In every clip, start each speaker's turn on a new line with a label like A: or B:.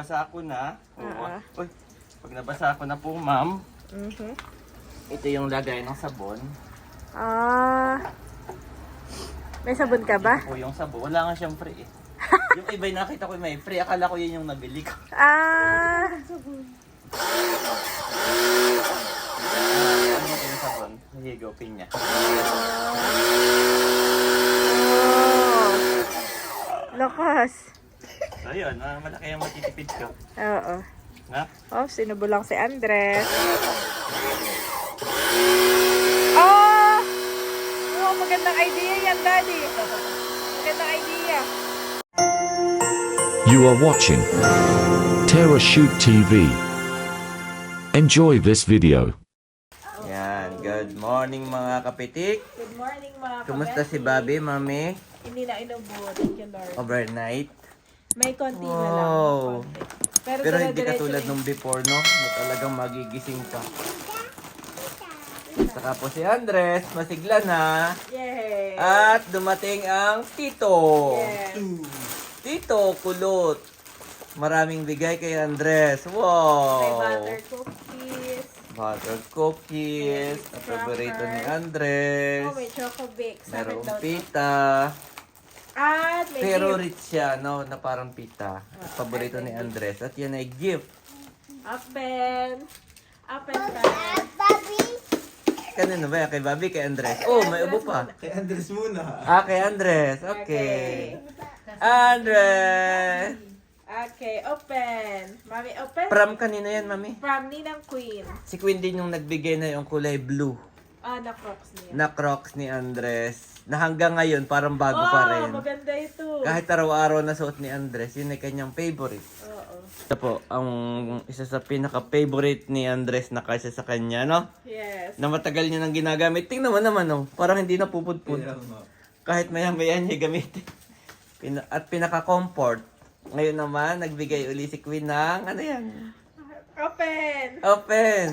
A: nabasa ako na. Uy, pag nabasa ako na po, ma'am. Ito yung lagay ng sabon.
B: May sabon ka ba?
A: Ito po yung sabon. Wala nga siyang free eh. Yung iba yung nakita ko may free. Akala ko yun yung nabili ko. Ano yung sabon? Higo, pinya.
B: Lakas.
A: Ayun, malaki yung matitipid ko.
B: Oo.
A: Ha?
B: Oh, sinubulang si Andres. Oh! Oh, magandang idea yan, Daddy. Magandang idea.
C: You are watching Terra Shoot TV. Enjoy this video.
A: Yan, good morning mga kapitik.
B: Good morning, mga
A: Kumusta si Bobby, mami?
B: Hindi na inubo. Thank you, Lord.
A: Overnight?
B: May konti na lang.
A: Wow.
B: Konti.
A: Pero hindi
B: dire-diretso
A: katulad
B: na-
A: nung before, no? Na talagang magigising ka. Saka po si Andres, masigla na.
B: Yay!
A: At dumating ang tito.
B: Yes.
A: Tito, kulot. Maraming bigay kay Andres.
B: May
A: Wow!
B: butter cookies.
A: Butter cookies.
B: Yes,
A: Ang paborito ni
B: cracker.
A: Andres.
B: Oh, may choco bake. Sa akin
A: Merong
B: daw to.
A: pita.
B: At may
A: Pero
B: gift.
A: rich siya, no? Na parang pita. Paborito ni Andres. At yan ay gift.
B: Open. Open pa.
A: Kanino ba? Kay Bobby, kay Andres? Oh, may ubo pa.
D: Kay Andres muna.
A: Kay Andres. Okay. Andres!
B: Okay, open. Mami, open.
A: From kanino yan, mami?
B: From Ninang Queen.
A: Si Queen din yung nagbigay na yung kulay blue
B: Na Crocs niya.
A: na Crocs ni Andres. Na hanggang ngayon, parang bago pa rin.
B: Maganda ito.
A: Kahit araw-araw na suot ni Andres, yun ay kanyang favorite.
B: Oo.
A: Ito po, ang isa sa pinaka-favorite ni Andres na kaysa sa kanya, no?
B: Yes.
A: Na matagal niya nang ginagamit. Tingnan mo naman, no? Parang hindi na pupudpud. Kahit maya-maya niya gamitin. At pinaka-comfort. Ngayon naman, nagbigay uli si Queen ng, ano yan?
B: Open.
A: Open!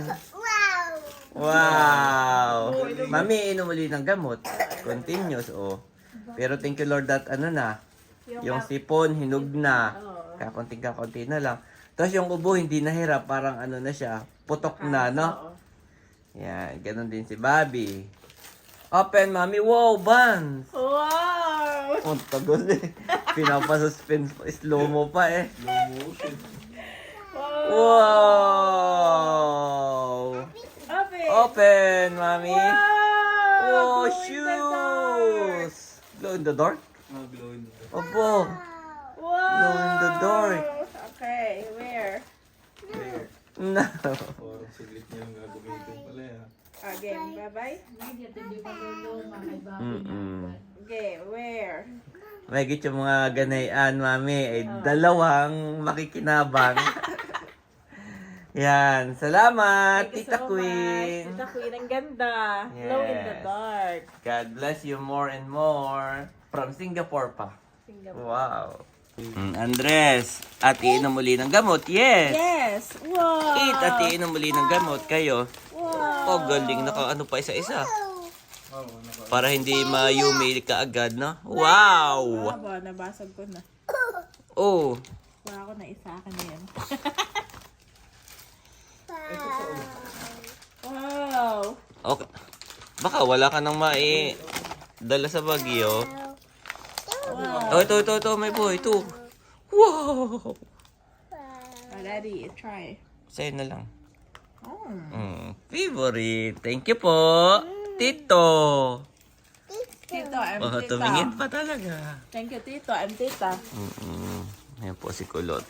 A: Wow! Mami, inom uli ng gamot. Continuous, oh. Pero thank you Lord that, ano na, yung sipon, hinog na. Kakunti na lang. Tapos yung ubo, hindi nahirap. Parang ano na siya, putok na, no? Yan, ganun din si Bobby. Open, mami. Wow, buns!
B: Wow!
A: Oh, tagal eh. Pinapasuspend pa. Slow mo pa eh. Wow!
B: Open.
A: Open, mami.
B: Wow!
A: Oh,
B: Glow in the dark.
A: shoes! Glow in the dark?
D: Glow in the dark.
A: Opo.
B: Wow!
A: Glow in the dark.
B: Okay, where?
A: No.
D: Parang saglit niya lang gagamitin pala yan.
B: Again, bye-bye. Okay, where?
A: May git yung mga ganayan, mami, ay dalawang makikinabang. Yan. Salamat,
B: Thank you
A: Tita
B: so
A: Queen.
B: much. Tita Queen, ang ganda. Glow in the
A: Yes.
B: dark.
A: God bless you more and more. From Singapore pa.
B: Singapore.
A: Wow. Andres, at iinom muli ng gamot. Yes.
B: Yes! Wow!
A: Eat at iinom muli ng gamot kayo.
B: Wow!
A: Oh, galing. Ano pa isa-isa. Para hindi mayumi ka agad, no? Wow!
B: Aba, nabasag ko na.
A: Oh.
B: Wala ko na isa akin na yan. Wow!
A: Okay. Baka wala ka nang dala sa bagyo.
B: Wow!
A: Oh, ito. May boy. Ito. Wow!
B: Daddy, try.
A: Sa'yo na lang.
B: Oh.
A: Favorite. Thank you po. Tito.
B: Tito, I'm
A: Oh,
B: tita.
A: tumingin pa talaga.
B: Thank you, Tito. I'm tita.
A: Ayan po si Kulot.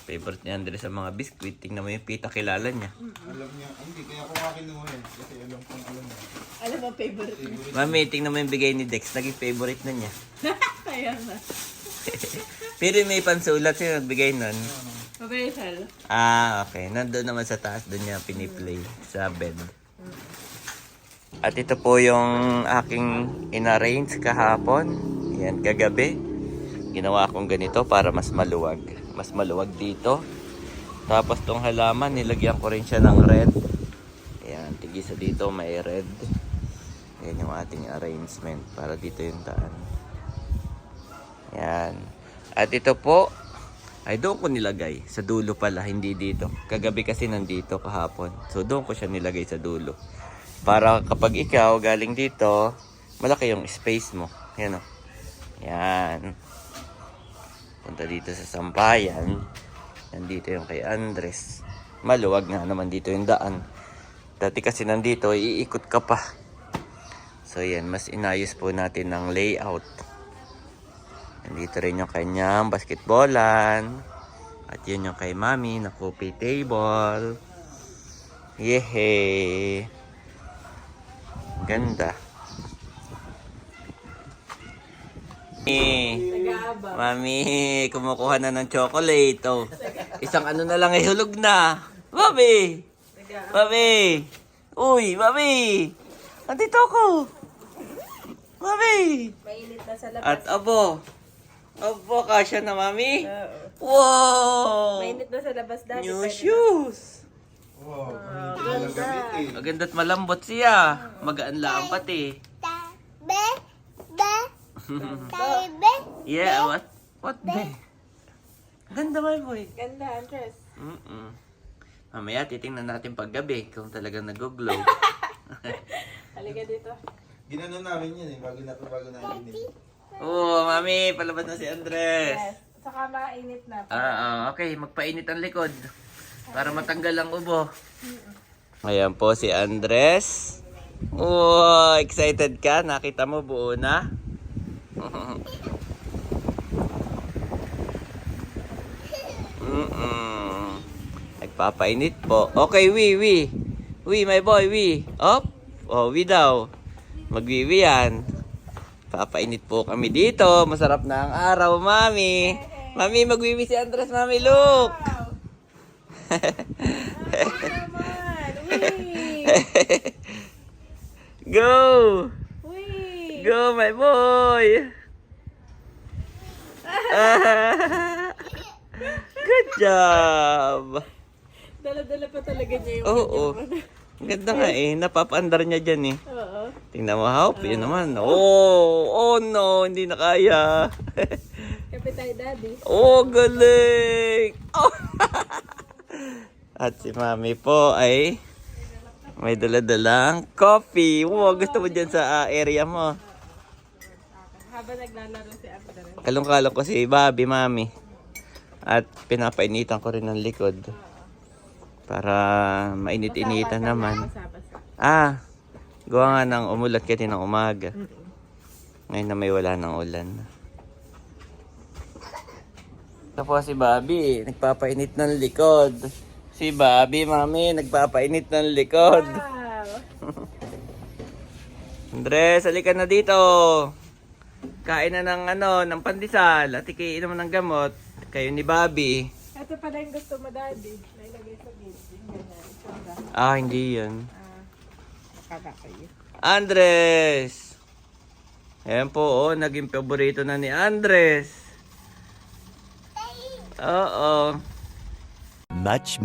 A: Favorite ni Andres sa mga biskwit. Tingnan mo yung pita, kilala niya.
D: Alam niya, hindi, kaya ko nga kinuha yan. Kasi alam kong alam niya.
B: Alam mo, favorite mo.
A: Mami, tingnan mo yung bigay ni Dex. Naging favorite na niya.
B: Kaya na.
A: Pero may pansulat siya nagbigay nun.
B: Rachel.
A: Okay. Nandun naman sa taas. Doon niya piniplay sa bed. At ito po yung aking inarrange kahapon. Yan, kagabi. Ginawa kong ganito para mas maluwag. Mas maluwag dito. Tapos tong halaman, nilagyan ko rin siya ng red. Ayan, tigisa dito may red. Yan yung ating arrangement para dito yung daan. Yan. At ito po, Ay, doon ko nilagay. Sa dulo pala, hindi dito. Kagabi kasi nandito kahapon. So, doon ko siya nilagay sa dulo. Para kapag ikaw galing dito, malaki yung space mo. Yan o. Yan. Punta dito sa sampayan. Nandito yung kay Andres. Maluwag nga naman dito yung daan. Dati kasi nandito, iikot ka pa. So, yan. Mas inayos po natin ng layout. Nandito rin yung kanyang basketballan. At yun yung kay Mami na coffee table. Yehey! Ganda.
B: Nag-aabang.
A: Mami, kumukuha na ng chocolate. Oh. Isang ano na lang ay hulog na. Mami! Mami! Uy, Mami! Andito ako! Mami!
B: Mainit na sa labas.
A: At abo. Abo, kasya na, Mami.
B: Oo.
A: Wow!
B: Mainit na sa labas dati.
A: New
B: pwede
A: shoes.
D: Wow,
B: Ah,
D: walang
B: ganda.
D: gamit eh.
A: Maganda't malambot siya. Magaan lang pati. Yeah, what? What be? Ganda, my boy.
B: Ganda, Andres.
A: Mamaya titingnan natin paggabi kung talagang nag-glow.
B: Halika dito.
D: Ginanon namin yun eh, bago namin din.
A: Oo, Mami, palabas na si Andres.
B: Yes. Saka mainit na.
A: Okay, magpainit ang likod para matanggal ang ubo. Ayan po si Andres. Oh, excited ka? Nakita mo buo na? Nagpapainit po. Okay, Wi, my boy, Wi. Up. Oh, Wi daw. Magwiwi yan. Papainit po kami dito. Masarap na ang araw, Mami. Mami, magwiwi si Andres, Mami. Look.
B: Naman! Uy!
A: Go.
B: Uy!
A: Go, my boy. Good job.
B: Dala-dala pa talaga niya yung
A: Oo.
B: kanyang
A: Ang ganda nga eh. Napapaandar niya dyan eh.
B: Oo.
A: Tingnan mo, Haup. Yun naman. Oh no. Hindi na kaya.
B: Kape tayo, Daddy.
A: Oh, galing. Oh. At si Mami po ay may dala-dalang coffee. Wow, gusto mo dyan sa area mo.
B: Habang naglalaro si Andres.
A: Kalong-kalong ko si Bobby, Mami. At pinapainitan ko rin ng likod. Para mainit-initan naman.
B: Basa-basa.
A: Gawa nga ng umulat kasi ng umaga. Ngayon na may wala ng ulan. Ito po si Bobby, nagpapainit ng likod. Si Bobby, Mami, nagpapainit ng likod.
B: Wow!
A: Andres, halika na dito. Kain na ng pandesal. At ikiinom ng gamot. Kayo ni Bobby.
B: Ito pala yung gusto mo, Daddy. Nailagay sa gilid. Ganyan. Ito ba?
A: Hindi yan.
B: Akala ko yun.
A: Andres! Ayan po, naging paborito na ni Andres. Oo.
C: Much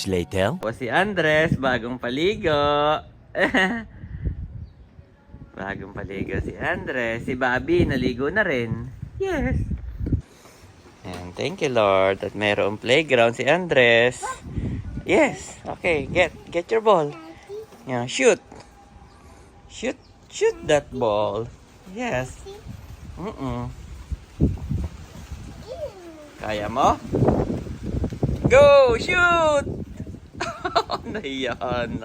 C: later.
A: Po si Andres, bagong paligo. Bagong paligo si Andres. Si Bobby, naligo na rin. Yes. And thank you, Lord, at mayroong playground si Andres. Yes. Okay, get your ball. Yeah, shoot. Shoot that ball. Yes. Kaya mo? Go! Shoot! Nahiyan.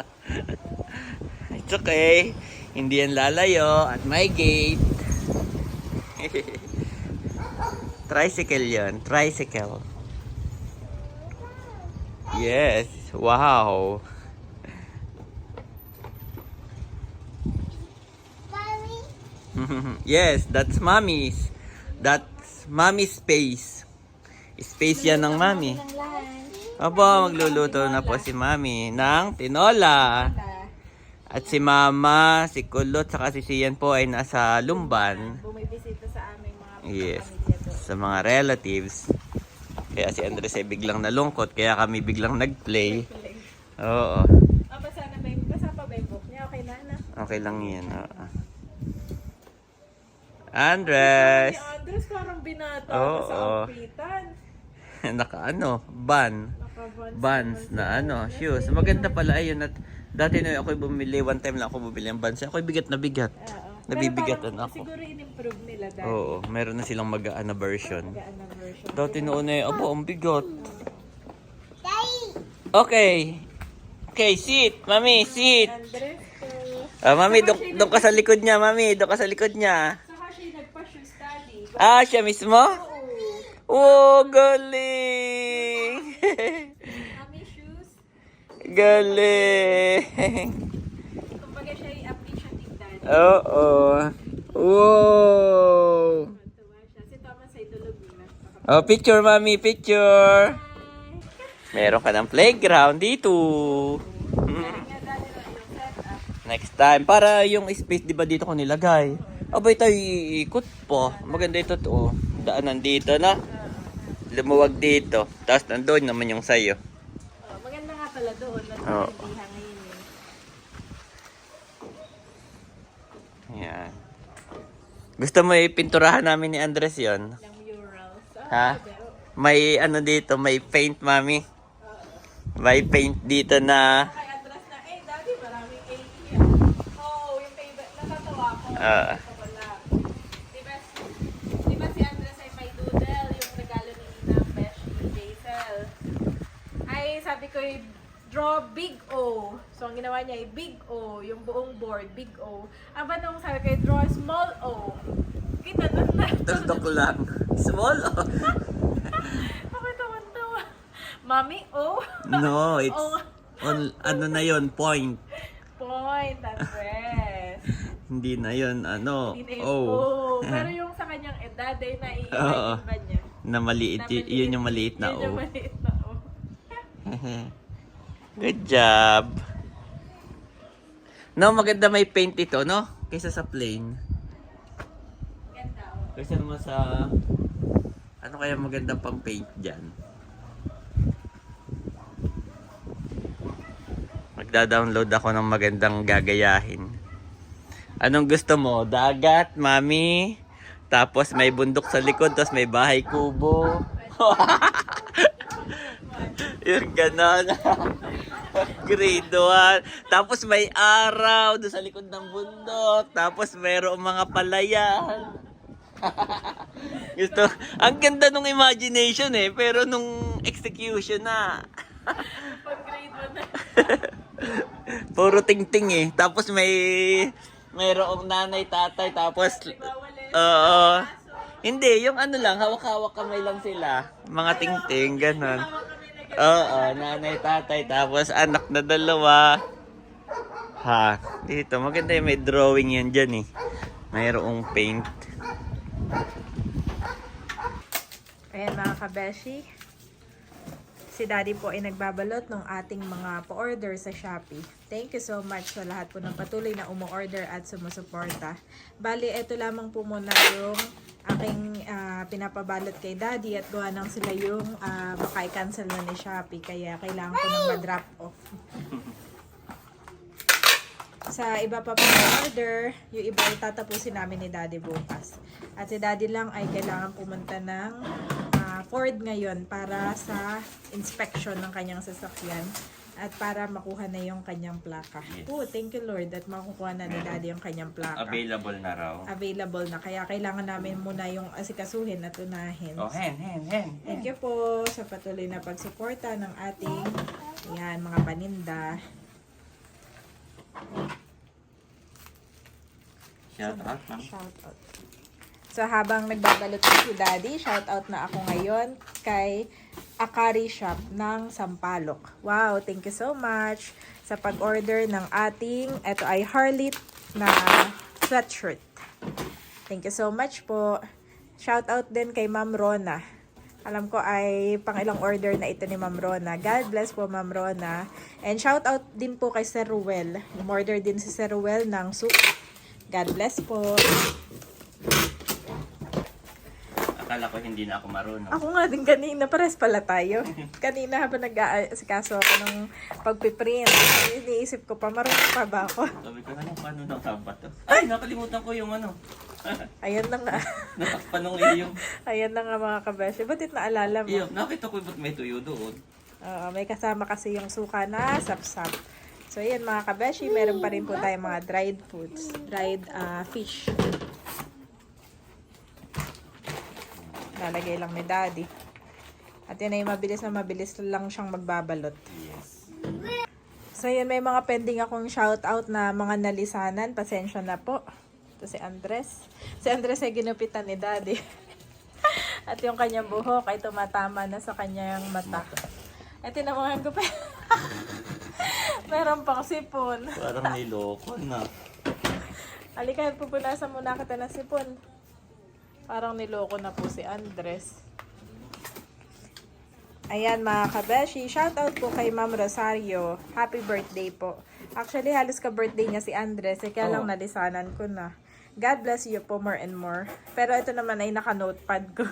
A: It's okay. Hindi yan lalayo at may gate. Tricycle yan. Tricycle. Yes. Wow. Yes, that's mommy's. That's mommy's space. Space yan ng mommy. Aba, magluluto na po si mami ng tinola. At si mama, si Kulot, saka si Sian po ay nasa Lumban.
B: Bumibisita sa aming mga
A: Yes,
B: pamilya doon.
A: sa mga relatives. Kaya si Andres ay biglang nalungkot, kaya kami biglang nag-play. Oo.
B: Basa na ba yung, basa pa ba yung book niya? Okay na, na?
A: Okay lang yan. Oo. Andres!
B: Si Andres parang binata
A: Oo.
B: sa ampitan.
A: Naka ano, ban.
B: Naka-Vans
A: Vans na ano, shoes. Maganda pala ayun. At dati na ako'y bumili, one time lang ako bumili ng Vans. Ako'y bigat na bigat.
B: Oo.
A: Nabibigatan
B: Pero parang
A: ako.
B: Siguro in-improve nila dati.
A: Oo, meron na silang mag-ano version.
B: Gaan na version.
A: Dati noon eh, abo, ang bigat. Okay. Okay, sit. Mami, sit.
B: Andres,
A: Mami, doon ka sa likod niya, mami. Doon ka sa likod niya.
B: saka siya nagpa-shoes daddy.
A: Ah, siya mismo? Oh, galing.
B: Mami shoes.
A: Galing.
B: Kumbaga siya i-appreciative daddy.
A: Oo. Wow.
B: Tuwa siya. Si Thomas ay tulog na.
A: Oh, picture, mami, picture. Meron ka ng playground dito.
B: Kaya nga daddy na yung setup.
A: Next time, para yung space, di ba dito ko nilagay? Abay tayo iikot po. Maganda ito to. Daanan dito na. Lumuwag dito. Tapos nandoon naman yung sayo.
B: Oh, maganda nga pala doon.
A: Oo.
B: Hindi hangin eh.
A: Yan. Gusto mo ipinturahan namin ni Andres yon?
B: Ng murals.
A: Ha? May ano dito, may paint, mami. May paint dito na...
B: Kay Andres na, daddy, maraming AE Oh, yung favorite. Natatawa ko.
A: Ah.
B: Wala. Diba si Andres ay may doodle, yung regalo ni Ninang Besh ni Jaisel. Ay, sabi ko, draw big O. So, ang ginawa niya ay big O, yung buong board, big O. Aba nung sabi ko, draw small O. Kita doon na.
A: Tuldok lang. Small, oh.
B: Ako tawa-tawa. Mami O.
A: No, it's...
B: Oh.
A: On, ano na yon point.
B: Point, Andres.
A: Hindi na yon ano.
B: Hindi na
A: Oh.
B: O. Pero yung sa kanyang edad ay
A: Oo.
B: nai-imagine ba niya?
A: Na maliit, yun yung maliit na
B: Yun yung
A: O.
B: maliit na O.
A: Good job. No, maganda may paint ito, no? Kaysa sa plain.
B: Ganda O.
A: Kaysa naman sa... Ano kaya magandang pang paint dyan? Magda-download ako ng magandang gagayahin. Anong gusto mo? Dagat, mami? Tapos may bundok sa likod, tapos may bahay kubo. Yung ganon. Grade 1. Tapos may araw doon sa likod ng bundok. Tapos mayroong mga palayan. Gusto, ang ganda nung imagination eh, pero nung execution na.
B: Pag grade 1 na.
A: Puro ting-ting eh. Tapos mayroong nanay, tatay, tapos oo. Hindi, yung ano lang, hawak-hawak kamay lang sila. Mga ting-ting, ganun. Oo, nanay, tatay, tapos anak na dalawa. Ha, dito, maganda yung may drawing yan dyan eh. Mayroong paint.
B: Ayan mga kabeshi. Si Daddy po ay nagbabalot ng ating mga pa-order sa Shopee. Thank you so much sa lahat po ng patuloy na umu-order at sumusuporta. Bali, ito lamang po muna yung aking pinapabalot kay Daddy at gawa nang sila yung baka i-cancel na ni Shopee. Kaya kailangan ko nang ma-drop off. Sa iba pa order, yung iba itatapusin namin ni Daddy bukas. At si Daddy lang ay kailangan pumunta ng Ford ngayon para sa inspection ng kanyang sasakyan at para makuha na yung kanyang plaka.
A: Yes.
B: Oh, thank you Lord at makukuha na ni Daddy yung kanyang plaka.
A: Available na raw.
B: Available na. Kaya kailangan namin muna yung asikasuhin at unahin.
A: Oh, hen.
B: Thank you po sa patuloy na pagsuporta ng ating mga paninda.
A: Shout out, ma'am.
B: Shout out. So habang nagbabalot na si Daddy, shout out na ako ngayon kay Akari Shop ng Sampaloc. Wow, thank you so much sa pag-order ng ating, ito ay Harlit na sweatshirt. Thank you so much po. Shout out din kay Ma'am Rona. Alam ko ay pang ilang order na ito ni Ma'am Rona. God bless po Ma'am Rona. And shout out din po kay Sir Ruel. Umorder din si Sir Ruel ng soup. God bless po.
A: Akala ko hindi na ako marunong.
B: Ako nga din kanina, pares pala tayo. Kanina habang nag-aasikaso ako ng pagpiprint, iniisip ko pa, marunong pa ba ako?
A: Sabi ko, paano nang sabat to? Ay, nakalimutan ko yung ano.
B: Ayan na nga.
A: Nakapanong yung...
B: Ayan na nga mga kabeshi. Ba't naalala mo?
A: Iyo, nakita ko ba't may tuyo doon.
B: Oo, may kasama kasi yung suka na sapsap. So, ayan mga kabeshi, meron pa rin po tayong mga dried foods. Dried fish. Lalagay lang ni Daddy. At yan ay mabilis lang siyang magbabalot.
A: Yes.
B: So, yan, may mga pending akong shoutout na mga nalisanan. Pasensya na po. Ito si Andres. Si Andres ay ginupitan ni Daddy. At yung kanyang buhok ay tumatama na sa kanyang mata. At tinamangan ko pa. Meron pang sipon.
A: Parang niloko na.
B: Halika, pupunasan muna kita ng sipon. Parang niloko na po si Andres. Ayan mga kabeshi, shoutout po kay Ma'am Rosario. Happy birthday po. Actually, halos ka-birthday niya si Andres. Kaya lang nalisanan ko na. God bless you po more and more. Pero ito naman ay naka-notepad ko.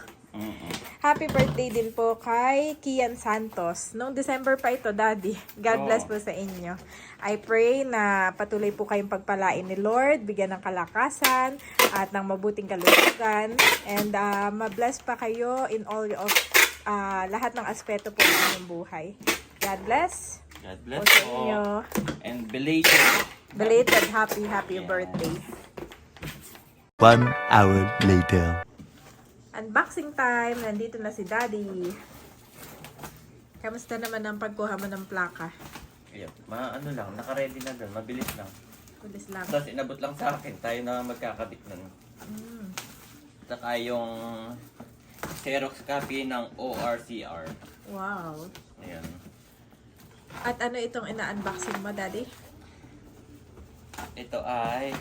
B: Happy birthday din po kay Kian Santos. Noong December pa ito, Daddy. God bless po sa inyo. I pray na patuloy po kayong pagpalain ni Lord, bigyan ng kalakasan at ng mabuting kalusugan. And ma-bless pa kayo in all of lahat ng aspeto po ng inyong buhay. God bless.
A: God bless
B: po sa
A: po.
B: inyo.
A: And belated
B: Happy birthday.
E: 1 hour later.
B: Unboxing time. Nandito na si Daddy. Kamusta naman ang pagkuha mo ng plaka?
A: Ayun, ano lang, naka-ready na doon, mabilis lang.
B: Pulis lang.
A: Tapos inabot lang sa akin, tayo na magkakabit nun. Saka yung Xerox copy ng ORCR.
B: Wow.
A: Ayan.
B: At ano itong ina-unboxing mo, Daddy?
A: Ito ay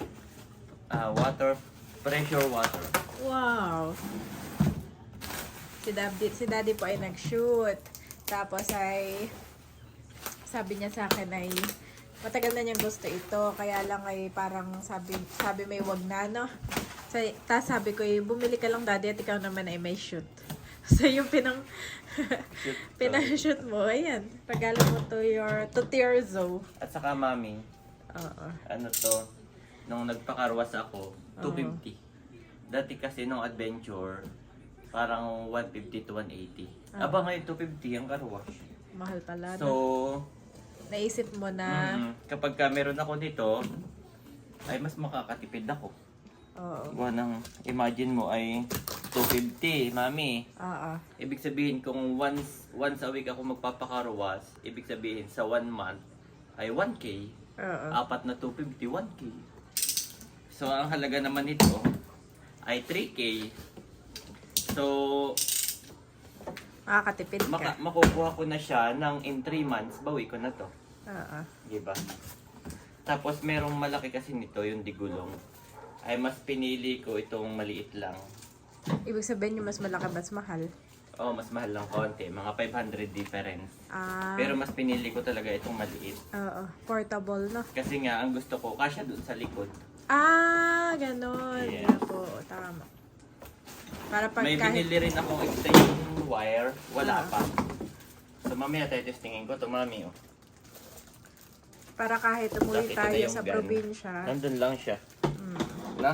A: pressure water.
B: Wow. Si Daddy po ay nag-shoot. Tapos ay sabi niya sa akin ay matagal na niyang gusto ito. Kaya lang ay parang sabi may wag na, no? Tapos sabi ko, bumili ka lang, Daddy, at ikaw naman ay may shoot. So yung pinashoot mo, ayan. Regalo mo to your zoo.
A: At saka mami,
B: Oo.
A: ano to, nung nagpakarwas ako, 250. Dati kasi nung adventure, parang 150 to 180. Aba ngayon 250 ang karwash.
B: Mahal pala.
A: So,
B: naisip mo na,
A: kapag ka meron ako dito, ay mas makakatipid ako.
B: oo.
A: Gawa ng, imagine mo ay 250, mami.
B: Oo.
A: Ibig sabihin kung once a week ako magpapakarwas, ibig sabihin sa 1 month ay 1K.
B: Oo.
A: Apat na 250, 1K. So, ang halaga naman nito ay 3K. So,
B: Makakatipid ka.
A: makukuha ko na siya ng in 3 months, bawi ko na to.
B: Oo.
A: Diba? Tapos merong malaki kasi nito, yung digulong. Ay mas pinili ko itong maliit lang.
B: Ibig sabihin yung mas malaki, mas mahal.
A: Oh, mas mahal lang konti. Mga 500 difference.
B: Ah,
A: Pero mas pinili ko talaga itong maliit.
B: oo. Portable, no?
A: Kasi nga, ang gusto ko, kasya dun sa likod.
B: Ah, ganon.
A: Yeah.
B: Yeah. Po, tama. Para pag
A: May
B: kahit...
A: binili rin akong extension wire. Wala
B: Ah.
A: pa. So, mamaya tayo testingin ko ito, mami. Oh.
B: Para kahit umuwi
A: Nakita na
B: tayo
A: yung
B: sa
A: gun.
B: probinsya.
A: Nandun lang siya. Na?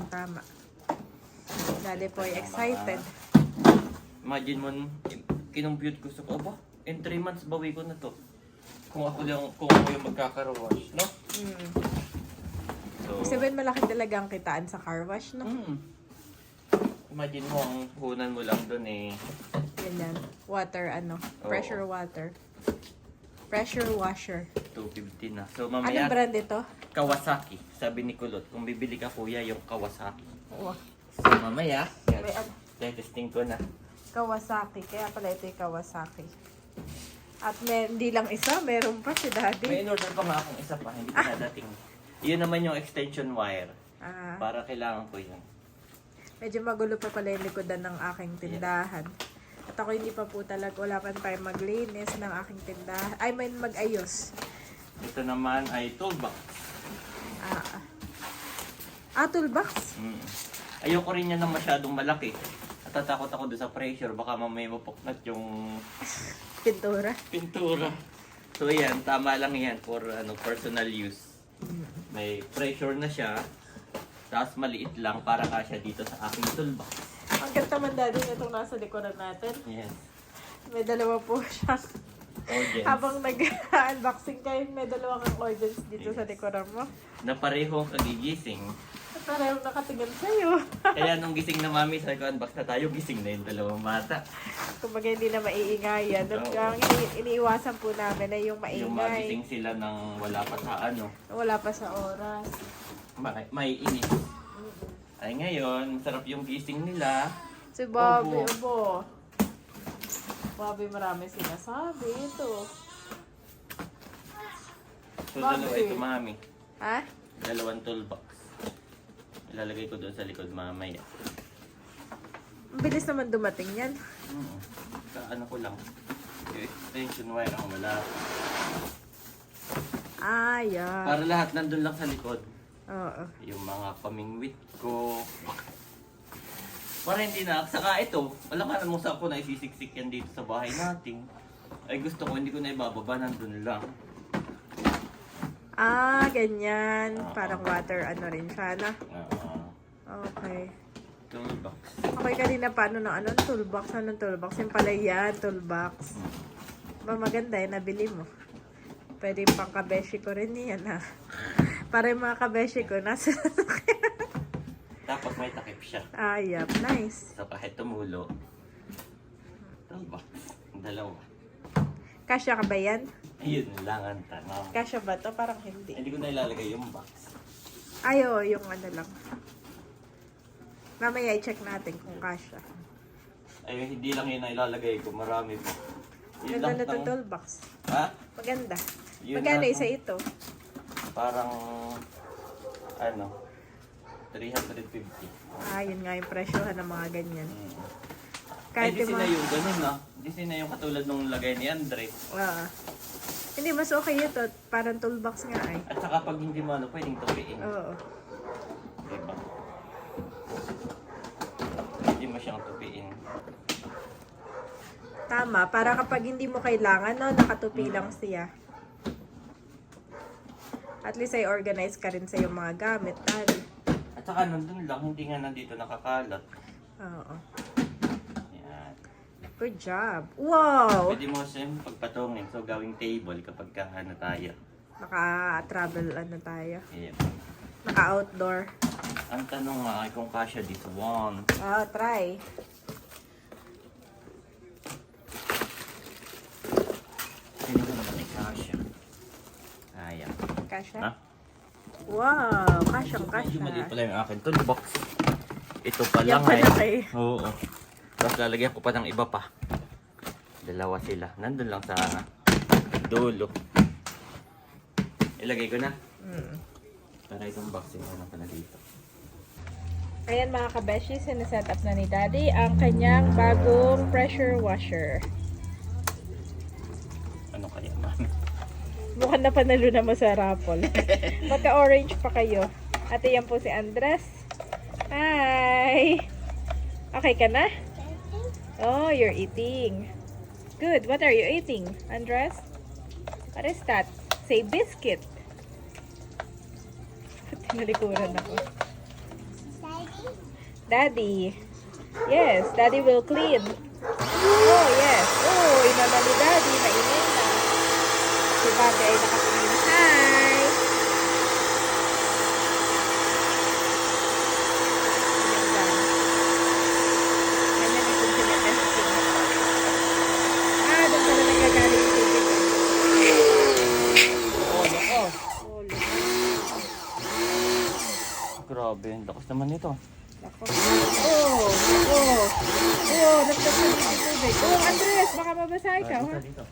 B: Tama. Daddy po ay excited.
A: Imagine mo, kinumpute ko sa ko, aba, in 3 months bawi ko na to. Kung ako yung magkakarowash, no? So,
B: Ibig sabihin malaki talaga ang kitaan sa car wash, no?
A: Imagine mo, ang puhunan mo lang dun eh.
B: Ganyan. Water,
A: Oo.
B: pressure water. Pressure washer.
A: 250 na. So
B: Anong
A: mamaya,
B: brand ito?
A: Kawasaki. Sabi ni Kulot, kung bibili ka kuya, yung Kawasaki.
B: Wow.
A: So mamaya,
B: May
A: testing ko na.
B: Kawasaki. Kaya pala ito yung Kawasaki. At hindi lang isa, meron pa si Daddy.
A: May in-order pa nga akong isa pa, hindi pa nadating. Yun naman yung extension wire.
B: Ah,
A: Para kailangan ko yun.
B: medyo magulo pa pala yung likodan ng aking tindahan. At ako hindi pa po talaga, wala pa tayong maglinis ng aking tindahan. I mean, mag-ayos.
A: Ito naman ay toolbox.
B: Toolbox?
A: Ayoko rin yan ng masyadong malaki. Natatakot ako doon sa pressure. Baka mamaya mapuknat yung
B: Pintura.
A: pintura. So yan, tama lang yan for personal use. May pressure na siya. Tapos maliit lang para kasya dito sa aking toolbox.
B: Ang ganda man daddy itong nasa likuran natin.
A: Yes.
B: May dalawa po siyang
A: Audience.
B: habang nag-unboxing kayo, may dalawa kang audience dito sa likuran mo.
A: Na parehong kagigising.
B: Parehong nakatingin sa'yo.
A: Kaya nung gising na mami, sabi ko, unbox na tayo, gising na yung dalawang bata.
B: Kumbaga hindi na maiingayan.
A: Oo.
B: Ang iniiwasan po namin ay yung
A: Yung
B: maingay.
A: magising sila nang wala pa sa ano,
B: Wala pa sa oras.
A: may inis. Ay ngayon, masarap yung gising nila.
B: Si Bobby,
A: Opo.
B: obo. Bobby, marami sinasabi ito.
A: So, dalawa
B: Bakit?
A: ito mami.
B: Ha?
A: Dalawang toolbox. Ilalagay ko doon sa likod mamaya.
B: Ang bilis naman dumating yan.
A: Ano ko lang. Yung extension wire ang wala.
B: Ah, yeah.
A: Para lahat nandun lang sa likod.
B: Oo.
A: Yung mga pamingwit ko. Para hindi na. Saka ito, malakaran mo sa ako na isisiksik yan dito sa bahay natin. Ay gusto ko, hindi ko na ibababa, nandun lang.
B: Ah, ganyan.
A: Oo.
B: Parang water ano rin siya na. Okay.
A: Toolbox.
B: Okay, kanina paano ng ano? Toolbox? Anong toolbox? Yung pala yan, toolbox. Ba maganda eh, nabili mo. Pwede pang kabeshi ko rin yan ha. Para yung mga kabeshi ko nasa
A: Tapos may takip siya.
B: ah, yep. Nice.
A: So kahit tumulo. Toolbox. Dalawa.
B: Kasya ka ba yan?
A: Ayun lang ang tanong.
B: Kasya ba to? Parang hindi.
A: Hindi ko na ilalagay yung box.
B: Ayo, yung ano lang. Mamaya i-check natin kung kasya.
A: Ay, hindi lang yun na ilalagay ko. Marami pa. Yun
B: Ganda
A: lang
B: na to
A: tang-
B: toolbox.
A: Ha?
B: Maganda.
A: Yun
B: Magkano
A: lang
B: isa
A: tang-
B: ito?
A: Parang, ano, 350.
B: Ah, yun nga yung presyohan ng mga ganyan.
A: Kahit
B: Kahit
A: di
B: yung
A: sina
B: mga...
A: yung ganun na. Di sina yung katulad nung lagay ni Andre.
B: Hindi, mas okay ito. Parang toolbox nga ay.
A: At saka pag hindi mo ano, pwedeng tupiin.
B: Oo.
A: Diba? Hindi mo siyang tupiin.
B: Tama. Para kapag hindi mo kailangan, no, nakatupi lang siya. At least ay organize ka rin sa iyong mga gamit. Tali.
A: At saka nandun lang, hindi nga nandito nakakalat.
B: Oo.
A: Yan.
B: Good job. Wow!
A: Pwede mo siyang pagpatungin. So, gawing table kapag ka ano tayo.
B: Naka-travel ano tayo.
A: Ayan.
B: Naka-outdoor.
A: Ang tanong nga ay kung kasya this one.
B: Oh, try.
A: Sino ko naman ay kasya? Ayan.
B: Kasha?
A: Ha?
B: Wow!
A: Medyo
B: Kasyang-kasya.
A: maliit pala yung akin toolbox. Ito pa
B: Yan
A: lang
B: pala
A: ay.
B: eh.
A: Oo. Tapos lalagyan ko pa ng iba pa. Dalawa sila. Nandun lang sa dulo. Ilagay ko na. Para itong box yung ano pala dito.
B: Ayan mga kabeshi, sineset up na ni Daddy ang kanyang bagong pressure washer.
A: Ano kaya man?
B: Mukhang napanalo naman sa raffle. Magka-orange pa kayo. At yan po si Andres. Hi! Okay ka na? Oh, you're eating. Good. What are you eating, Andres? What is that? Say biscuit. Tinalikuran ako. Daddy. Yes, Daddy will clean. Oh, yes. Oh, inana ni Daddy. Mainit na. Si Bobby ay nakatingin. Hi! Ganyan ang pagsinetesting. Ah, doon pala nagagaling yung tubig.
A: Oh, nako.
B: Oh, look.
A: Grabe, ang lakas naman nito.
B: Ako. Oh, oh. Oh, nagdagdag yung tubig. Oh, Andres, baka mabasahin ka, ha?
A: Dito.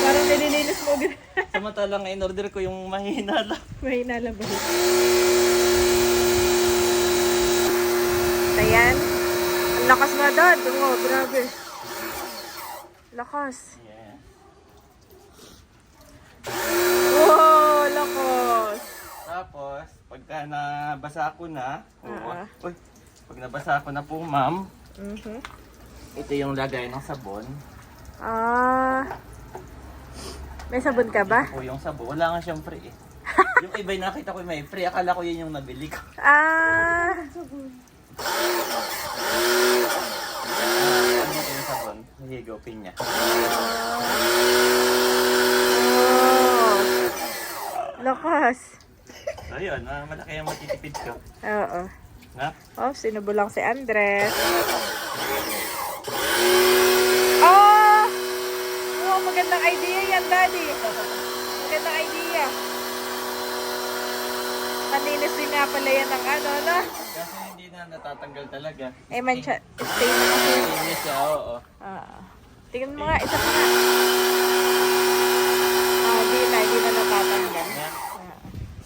B: Parang nililinis mo agad.
A: Samantalang in-order ko yung mahina lang.
B: May nalabas. Ayan. Ang lakas nga dad. Oh, grabe. Lakas.
A: Yeah.
B: Oh, lakas.
A: Tapos, pagka nabasa ko na,
B: Ah.
A: uy, pag nabasa ko na po, ma'am,
B: Mhm.
A: ito yung lagay ng sabon.
B: Ah. May sabon ka ba?
A: Po yung sabon. Wala nga siyang free eh. Yung iba yung nakita ko may free. Akala ko yun yung nabili ko.
B: Ah,
A: Ano yung sabon? Here you go, pinya.
B: oh. Lakas.
A: So yun, malaki yung matitipid ko.
B: Oo.
A: Ha?
B: Oh, sinubulang si Andres. Oh! Oh, magandang idea yan, Daddy. Magandang idea. Paninis din nga pala yan ng ano, no?
A: Kasi hindi na natatanggal talaga.
B: Eh, mancha. Stay na kasi.
A: Hindi siya, oo.
B: Tingnan mo nga, isa pa nga. Hindi na natatanggal.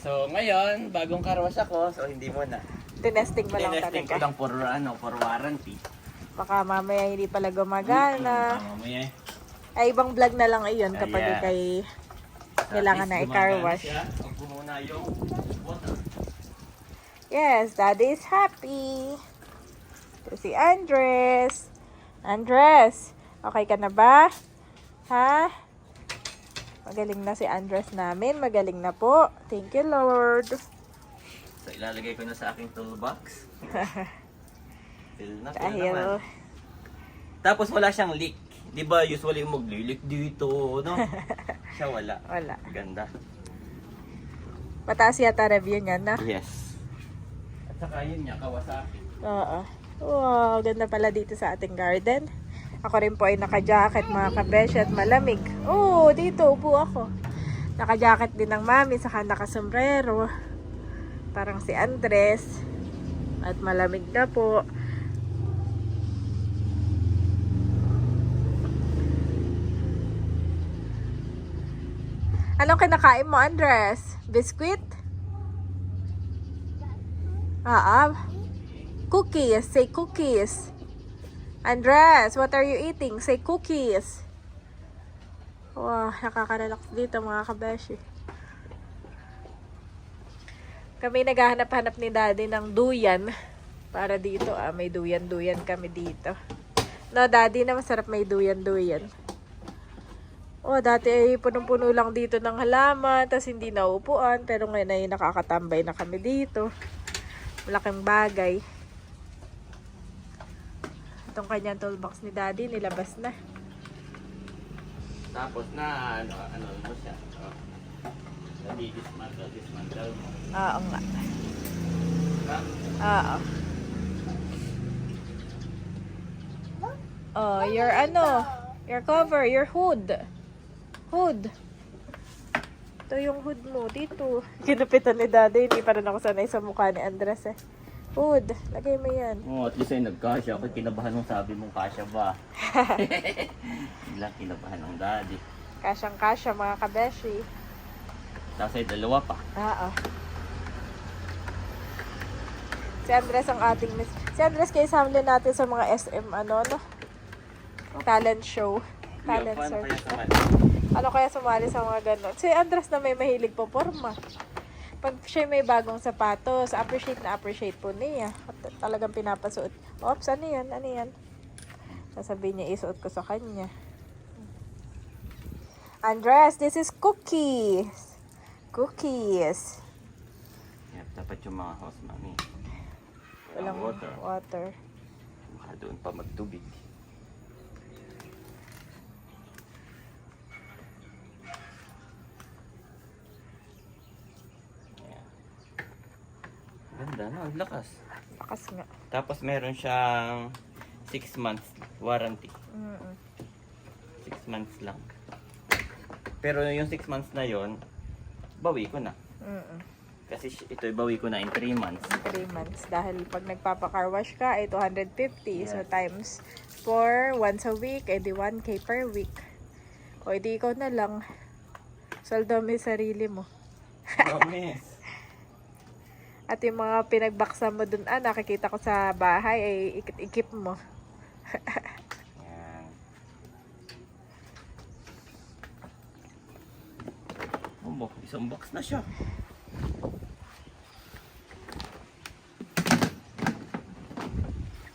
A: So ngayon, bagong karwas ako, so hindi mo na.
B: Tinesting mo lang
A: Tinesting ko
B: talaga.
A: lang for warranty.
B: Baka mamaya hindi pala gumagana.
A: Mamaya.
B: Ay, ibang vlog na lang iyon kapag
A: Yes.
B: ikay kailangan na i-car wash.
A: Huwag ko muna yung water.
B: Yes, Daddy is happy. Ito si Andres. Andres, okay ka na ba? Ha? Magaling na si Andres namin. Magaling na po. Thank you, Lord.
A: So ilalagay ko na sa aking toolbox. Fill na
B: Dahil,
A: naman. Tapos wala siyang leak. Di ba usually maglilik dito, no? Siya wala.
B: wala.
A: Ganda.
B: Mataas yata review niya, na?
A: Yes. At saka yun niya, Kawasaki.
B: Oo. Wow, ganda pala dito sa ating garden. Ako rin po ay naka-jacket, mga kabeshi, at malamig. Oo, dito, upo ako. Naka-jacket din ng mami, saka naka-sombrero. Parang si Andres. At malamig na po. Anong kinakain mo, Andres? Biscuit? Cookies. Say cookies. Andres, what are you eating? Say cookies. Wow, nakaka-relax dito mga kabeshi. Kami naghahanap-hanap ni Daddy ng duyan. Para dito, may duyan-duyan kami dito. No, Daddy, na masarap may duyan-duyan. Oh, dati ay punong-puno lang dito ng halaman, tas hindi naupuan, pero ngayon ay nakakatambay na kami dito. Malaking bagay. Itong kanyang toolbox ni Daddy, nilabas na.
A: Tapos na, ano mo siya. Dismantle mo.
B: Oo nga.
A: Ha?
B: Oo. Oh, your your cover, your hood. Hood. Ito yung hood mo, dito. Kinupitan ni Daddy, hindi pa rin ako sanay sa mukha ni Andres eh. Hood, lagay mo yan.
A: Oh, at least ay nagkasya. Ako kinabahan nung sabi mong kasya ba? Biglang kinabahan ng daddy.
B: Kasyang-kasya mga kabeshi.
A: Tapos ay dalawa pa.
B: Oo. Si Andres ang ating miss. Si Andres kayo samli natin sa mga SM talent show. Talent
A: Paano
B: search.
A: kaya sa man?
B: Ano kaya sumali sa mga ganon? Si Andres na may mahilig po porma. Pag siya may bagong sapatos, appreciate po niya. At talagang pinapasuot. Oops, ano yan? Ano yan? Sasabihin niya, isuot ko sa kanya. Andres, this is cookies. Cookies.
A: Yep, dapat yung mga house mami.
B: Walang
A: water.
B: water.
A: Baka doon pa magtubig. Ayan. Ganda, no? Ang lakas.
B: Lakas nga.
A: Tapos meron siyang 6 months warranty. 6 months lang. Pero yung 6 months na yon, bawi ko na. Kasi ito bawi ko na in 3 months.
B: 3 months. Dahil pag nagpapa-car wash ka, ay 250. So,
A: Yes.
B: times 4, once a week, edi 1K per week. O, edi ikaw na lang. Saldo mo yung sarili mo.
A: Promise.
B: At yung mga pinagbaksa mo dun, nakikita ko sa bahay, ay ikip mo.
A: Yan. Oh, isang box na siya.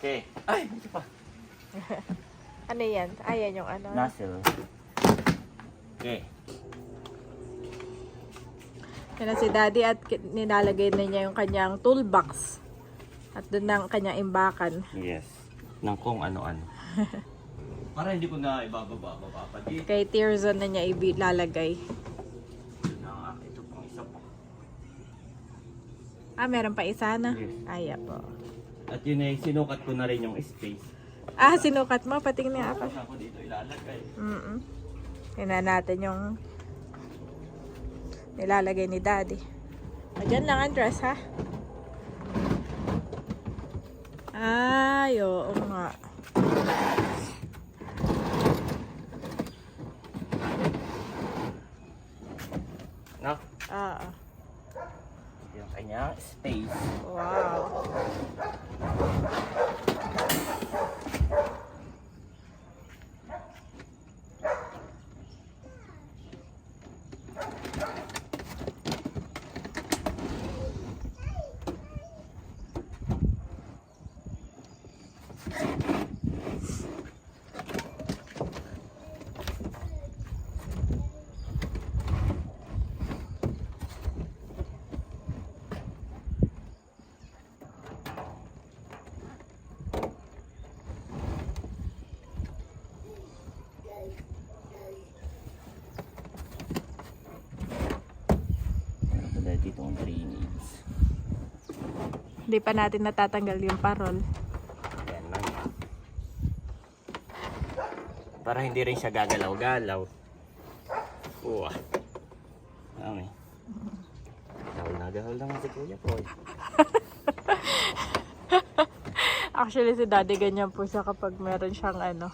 A: Okay. Ay, hindi pa.
B: Ano yan? Ayan yung ano.
A: Nozzle. Okay.
B: Yan na si Daddy at nilalagay na niya yung kanyang toolbox. At doon ang kanyang imbakan.
A: Yes. Nang kung ano-ano. Para hindi ko na ibababa pa dito.
B: Kay Tearzon na niya ilalagay.
A: Ito pong isa po.
B: Ah, meron pa isa na?
A: Yes.
B: Aya po.
A: At yun ay sinukat ko na rin yung space.
B: Ah, sinukat mo? Pating niya ako.
A: Tapos ako dito ilalagay.
B: Tingnan natin yung nilalagay ni Daddy. O, dyan lang ang dress, ha? Ay, oo nga.
A: No?
B: Oo.
A: Yung kanyang space.
B: Wow.
A: Dahil dito ang drainage.
B: Hindi pa natin natatanggal yung parol.
A: Ayan lang. Para hindi rin siya gagalaw-galaw. Uwa. Dami. Gahol na nga si Kuya Paul.
B: Actually, si Daddy ganyan po siya kapag meron siyang ano.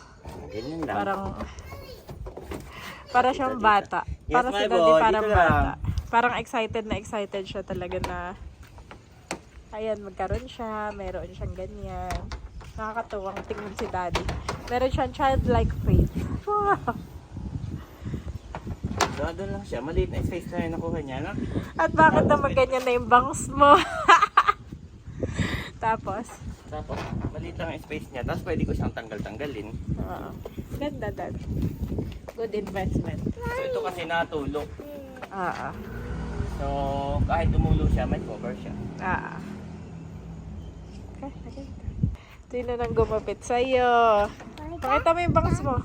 A: Ganyan lang.
B: Para siyang bata.
A: Yes,
B: Para
A: my
B: si Daddy
A: boy,
B: parang
A: dito lang.
B: bata. Parang excited siya talaga na ayan, magkaroon siya, meron siyang ganyan. Nakakatuwang tingin si Daddy. Meron siyang childlike faith. Wow!
A: Doon lang siya. Maliit na space na yung nakuha niya, no?
B: At bakit naman ganyan na yung bangs mo? Tapos,
A: Maliit lang yung space niya. Tapos pwede ko siyang tanggal-tanggalin.
B: ganda, Dad. Good investment.
A: So ito kasi natulog.
B: Oo.
A: So kahit tumulog siya, may cover siya.
B: Okay. Sino nang gumapit sa'yo? Pakita mo yung bangs mo.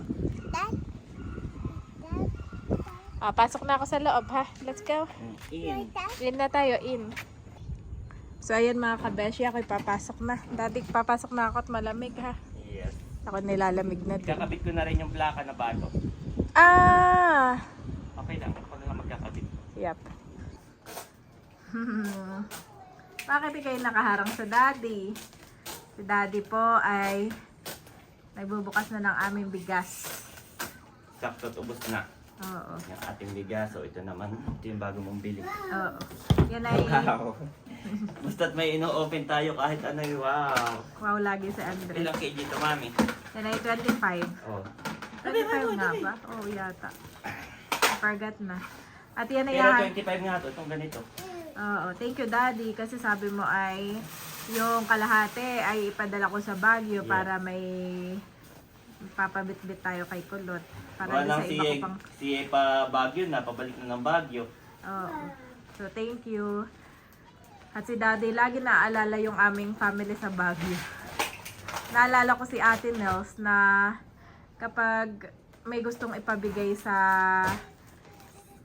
B: Pasok na ako sa loob, ha? Let's go.
A: In.
B: In na tayo, in. So, ayan mga kabeshi, ako'y papasok na. Dati papasok na ako at malamig, ha?
A: Yes.
B: Ako nilalamig na din.
A: Kakabit ko na rin yung plaka na bago. Okay lang. Ako na lang magkakabit.
B: Yep. Bakit kayo nakaharang sa Daddy? Si Daddy po ay nagbubukas na ng aming bigas.
A: Sakto, ubos na.
B: Oo.
A: Yung ating bigas. So ito naman. Ito yung bago mong bili.
B: Oo. Yan ay
A: Wow. Basta't may ino-open tayo kahit ano yung wow.
B: wow lagi si Andre.
A: Ilang kg ito, mami?
B: Yan ay 25.
A: Oh.
B: 25 nga ba? Oo, yata. Forgot na. At yan ay
A: Pero 25 nga ito. Itong ganito.
B: Oo, thank you Daddy kasi sabi mo ay yung kalahati ay ipadala ko sa Baguio para may papabitbit tayo kay Kulot. Para
A: Wala
B: sa iba ko pang...
A: si pa Baguio na. Pabalik na ng Baguio.
B: Oo. So thank you. At si Daddy lagi naaalala yung aming family sa Baguio. Naalala ko si Ate Nels na kapag may gustong ipabigay sa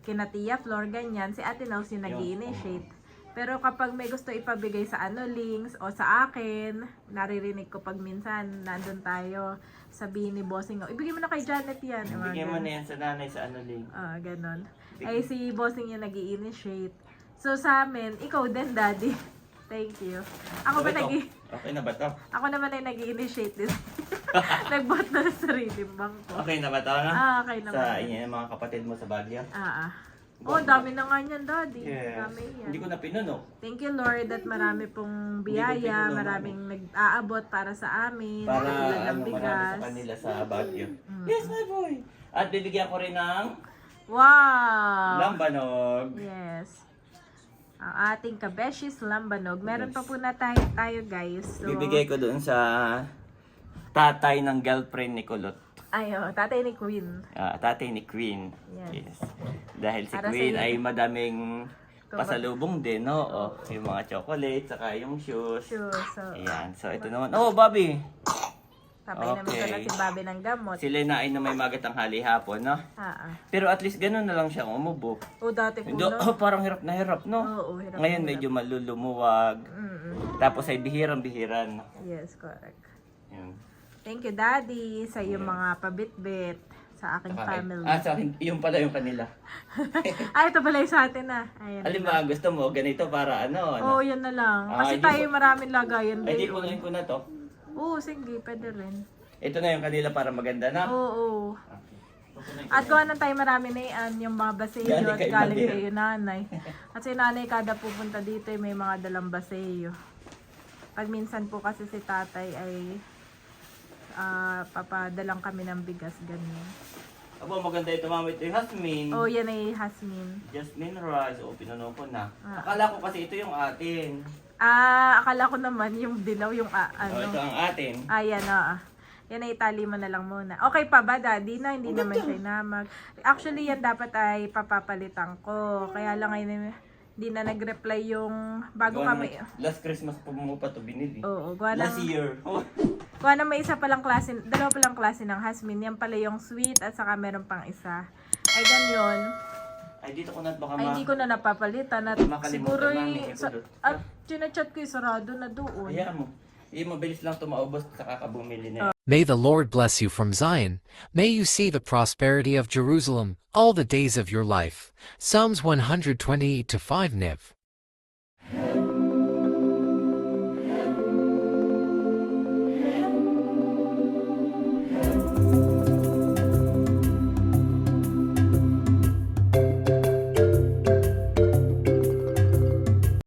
B: kina Tia Flor, ganyan, si Ate Nels yung nag-i-initiate. Pero kapag may gusto ipabigay sa links o sa akin, naririnig ko pag minsan nandun tayo, sabihin ni Bossing, ibigay mo na kay Janet yan.
A: Bigyan mo na yan sa nanay sa link.
B: Ganon. Ay si Bossing yung nag-i-initiate. So sa amin, ikaw din Daddy. Thank you. Ako ba
A: Okay na ba to?
B: Ako naman ay nag-i-initiate din. Nagbuhat na sa sariling bangko.
A: Okay na ba to? No?
B: Okay naman.
A: Sa inyo, yung mga kapatid mo sa Baguio?
B: Oh, dami na nga niyan, Daddy.
A: Yes.
B: Dami yan.
A: Hindi ko na pinuno.
B: Thank you, Lord, at marami pong biyaya, maraming nag-aabot para sa amin.
A: Para
B: tulad ng
A: marami sa kanila sa Baguio. Yes, my boy! At bibigyan ko rin ng
B: Wow!
A: lambanog.
B: Yes. Ang ating kabeshis lambanog. Meron pa po na tayo guys. So,
A: Bibigay ko doon sa tatay ng girlfriend ni Kulot.
B: tatay ni Queen.
A: Tatay ni Queen.
B: Yes.
A: Yes. Dahil si
B: Para
A: Queen
B: sa iyo.
A: ay madaming pasalubong din, no? Oh, yung mga chocolate, saka yung shoes.
B: Sure. So,
A: Ayan. So, ito naman. Oh, Bobby!
B: papainom ko na
A: Okay.
B: si Bobby ng gamot.
A: Sila na may magatang hali hapon, no? Pero at least ganun na lang siya umubo.
B: O, dati
A: Hindi,
B: kuno.
A: parang hirap na hirap, no?
B: Oo, hirap.
A: Ngayon medyo malulumuwag. Tapos ay bihirang-bihiran.
B: Yes, correct.
A: Yun.
B: Thank you, Daddy, sa iyong mga pabitbit sa aking family.
A: Sa akin, yung pala yung kanila.
B: Ito pala yung sa atin na. Ayan.
A: Alin ba, gusto mo ganito para ano?
B: Oo, yan na lang. Kasi
A: hindi
B: tayo
A: po-
B: maraming lagayan.
A: Ay, di
B: ngayon.
A: punuin ko na to.
B: Oo, sige, pwede rin.
A: Ito na yung kanila para maganda na.
B: Oo. At kung anong tayo marami na yan, yung mga baseyo
A: Galing
B: at
A: kay
B: galing
A: Madir.
B: kayo nanay. At si nanay kada pupunta dito may mga dalang baseyo. Pag minsan po kasi si tatay ay papadalang kami ng bigas, ganyan.
A: Aba, maganda ito mama. Ito yung Hasmin.
B: Oh, yan ay Hasmin.
A: Jasmine Rice. O, pinuno ko na.
B: Ah.
A: Akala ko kasi ito yung atin.
B: Akala ko naman yung dilaw, yung
A: O, ito
B: ano.
A: ang atin.
B: Ayan na. Yan ay itali mo na lang muna. Okay pa ba, Daddy? Na hindi naman siya inamag. Actually, yan dapat ay papapalitan ko. Kaya lang ngayon hindi na nag-reply yung bago kami.
A: Last Christmas po mo pa ito binili.
B: Oo,
A: Last year. Oh.
B: kuha na may isa palang klase, dalawa palang klase ng Hasmin. Yan pala yung sweet at saka meron pang isa. Ay, ganyan.
A: Ay, dito ko na baka
B: Ay, hindi ko na napapalitan. At
A: Makalimutan
B: siguro
A: namin,
B: at chinachat ko yung sarado na doon.
A: Hayaan mo. Mabilis lang ito maubos sa kakabumili na.
F: May the Lord bless you from Zion. May you see the prosperity of Jerusalem all the days of your life. Psalms 128 to 5 Niv.